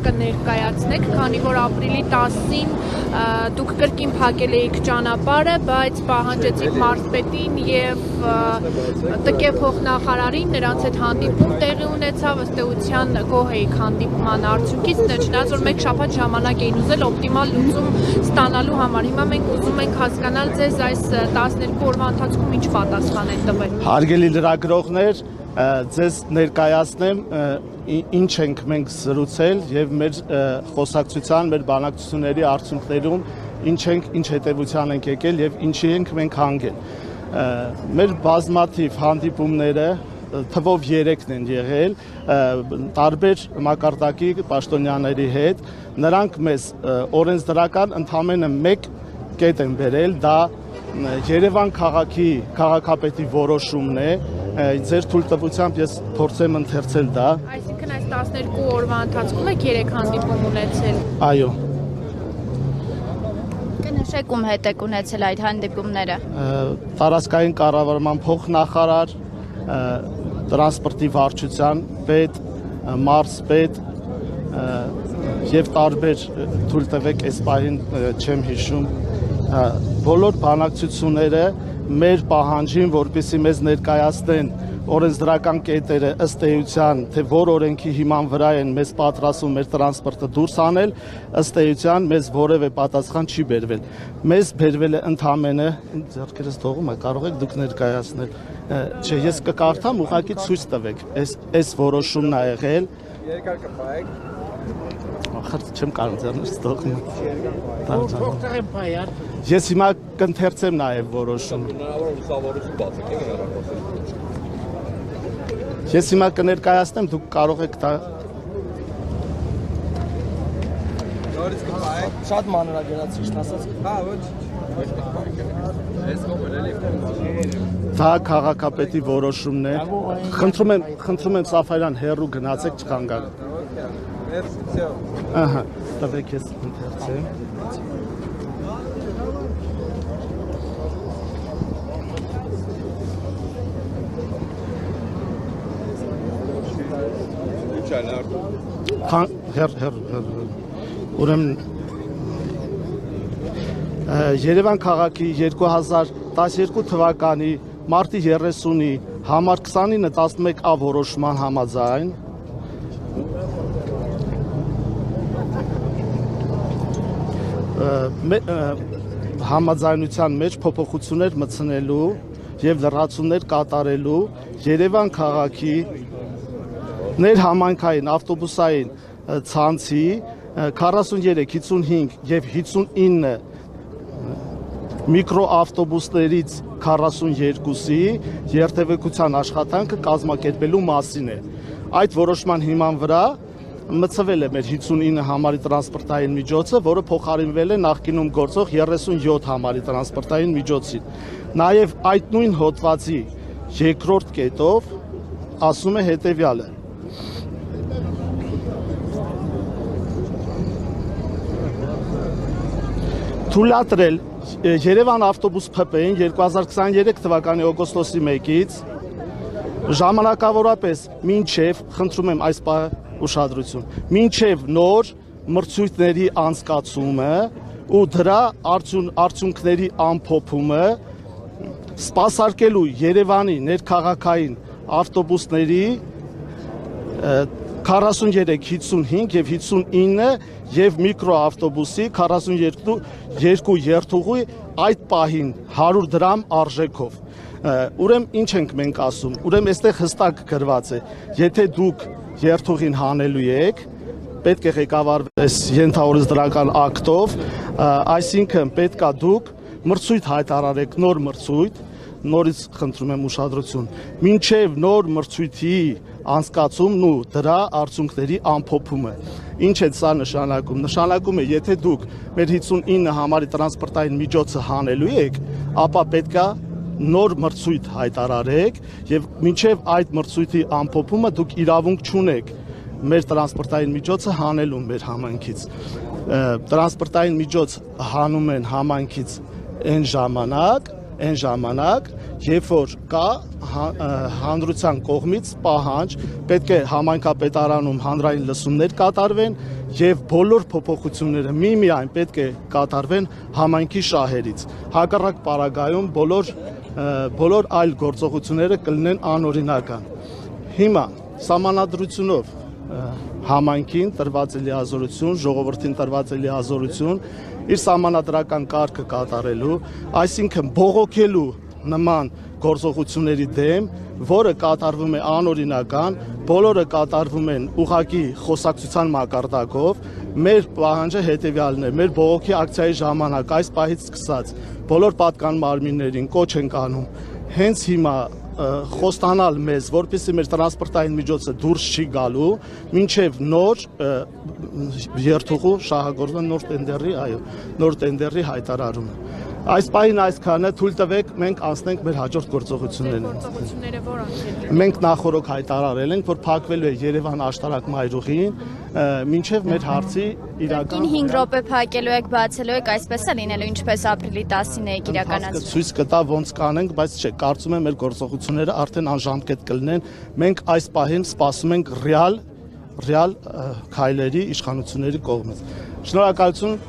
կներկայացնեք, քանի որ ապրիլի 10-ին դուք կրկին փակել էիք ճանապարհը, բայց պահանջեցիք մարզպետին եւ ՏԿ փոխնախարարին, նրանց հետ հանդիպում տեղի ունեցավ, ըստ էության գոհ էիք հանդիպման արդյունքից, չնայած որ մեկ շաբաթ ժամանակ էին ուզել օպտիմալ լուծում ստանալու համար։ Հիմա մենք ուզում ենք հասկանալ ձեզ այս 12 օրվա ընթացքում ինչ պատասխան են տվել։ Հարգելի լրագրողներ, ձեզ ներկայացնեմ ինչ ենք մենք զրուցել եւ մեր խոսակցության, մեր բանակցությունների արդյունքներում ինչ հետևության ենք եկել եւ ինչի ենք մենք հանգել։ Մեր բազմաթիվ հանդիպումները թվով 3-ն են եղել տարբեր մակարդակի պաշտոնյաների հետ, նրանք մեզ օրենսդրական ընդամենը մեկ կետ են բերել, դա Երևան քաղաքի քաղաքապետի որոշումն է, ձեր թույլտվությամբ ես փորձեմ ընթերցել դա։ Այսինքն այս 12 օրվա ընթացքում եք 3 հանդիպում ունեցել։ Այո։ Կնշեք ում հետ եք ունեցել այդ հանդիպումները։ Տարածքային կառավարման փոխնախարար, տրանսպորտի վարչության պետ, մարզպետ եւ տարբեր թույլտվեք այս պահին չեմ հիշում բոլոր բանակցությունները մեր պահանջին, որպեսզի մեզ ներկայացնեն օրենսդրական կետերը ըստ էության, թե որ օրենքի հիման վրա են մեզ պատրաստում մեր տրանսպորտը դուրս անել, ըստ էության մեզ որևէ պատասխան չի բերվել։ Մեզ բերվել է ընդամենը, ձեռքերս թողում է, կարող եք դուք ներկայացնել։ Չէ, ես կկարդամ, ուղղակի ցույց տվեք։ Այս որոշումն է եղել։ Երկար կփայեք։ Ախր չեմ կարող ձեռներս թողում։ Ես հիմա կընթերցեմ նաև որոշումը։ Ես հիմա կներկայացնեմ, դուք կարող եք դա։ Շատ մանրագնաց ճիշտ ասած։ Հա, ոչ։ Դա քաղաքապետի որոշումն է։ Խնդրում եմ Սաֆարյան հեռու գնացեք չխանգարեք։ Ահա, տվեք ես ընթերցեմ։ Ուրեմն Երևան քաղաքի 2012 թվականի մարտի 30-ի համար 29-11 որոշման համաձայն համաձայնության մեջ փոփոխություններ մտցնելու եւ լրացումներ կատարելու Երևան քաղաքի ներհամայնքային ավտոբուսային ցանցի 43, 55 եւ 59 միկրոավտոբուսներից 42-ի երթևեկության աշխատանքը կազմակերպելու մասին է։ Այդ որոշման հիման վրա մցվել է մեր 59 համարի տրանսպորտային միջոցը, որը փոխարինվել է նախկինում գործող 37 համարի տրանսպորտային միջոցին։ Նաև այդ նույն հոդվածի երկրորդ կետով ասում է հետևյալը. Թույլատրել Երևան ավտոբուս ՓՊ-ին 2023 թվականի օգոստոսի 1-ից ժամանակավորապես մինչև, խնդրում եմ այս ուշադրություն, մինչև նոր մրցույթների անցկացումը ու դրա արդյունքների ամփոփումը սպասարկելու Երևանի ներքաղաքային ավտոբուսների 43, 55 եւ 59 եւ միկրոավտոբուսի 42 երթուղի այդ պահին 100 դրամ արժեքով։ Ուրեմն ինչ ենք մենք ասում։ Ուրեմն այստեղ հստակ գրված է, եթե դուք երթուղին հանելու եք, պետք է ղեկավարվես ենթաօրենսդրական ակտով, այսինքն պետքա դուք մրցույթ հայտարարեք, նոր մրցույթ, նորից խնդրում եմ ուշադրություն, մինչև նոր մրցույթի անցկացումն ու դրա արդյունքների ամփոփումը։ Ինչ է սա նշանակում։ Նշանակում է, եթե դուք մեր 59 համարի տրանսպորտային միջոցը հանելու եք, ապա պետքա նոր մրցույթ հայտարարեք եւ մինչեւ այդ մրցույթի ամփոփումը դուք իրավունք չունեք մեր տրանսպորտային միջոցը հանելու մեր համայնքից։ Տրանսպորտային միջոց հանում են համայնքից այն ժամանակ, երբ որ կա հանրության կողմից պահանջ, պետք է համայնքապետարանում հանրային լսումներ կատարվեն եւ բոլոր փոփոխությունները միմիայն պետք է կատարվեն համայնքի շահերից։ Հակառակ պարագայում բոլոր այլ գործողությունները կլինեն անօրինական։ Հիմա սահմանադրությունով համայնքին տրված է լիազորություն, ժողովրդին տրված է լիազորություն իր սահմանադրական կարգը կատարելու, այսինքն բողոքելու նման գործողությունների դեմ, որը կատարվում է անօրինական, բոլորը կատարվում են ուղղակի խոսակցության մակարդակով, մեր պահանջը հետևյալն է, մեր բողոքի ակցիայի ժամանակ այս պահից սկսած բոլոր պատկան մարմիններին կոչ ենք անում, հենց հիմա խոստանալ մեզ, որպեսզի մեր տրանսպորտային միջոցը դուրս չի գալու, մինչև նոր երթուղու շահագործման նոր տենդերի հայտարարումը։ Այս պահին այսքանը, թույլ տվեք մենք անցնենք մեր հաջորդ գործողություններին։ Գործողությունները որոնք են։ Մենք նախորդ հայտարարել ենք, որ փակվելու է Երևան աշտարակ մայրուղին, մինչև մեր հարցի իրական 5 րոպե փակելու եք, բացելու եք, այսպես է լինելու, ինչպես ապրիլի 19-ը իրականացվում։ ցույց կտա ոնց կանենք, բայց չէ, կարծում եմ մեր գործողությունները արդեն անժամկետ կլինեն։ Մենք այս պահին սպասում ենք ռեալ քայլերի իշխանությունների կողմից։ Շնորհակալություն։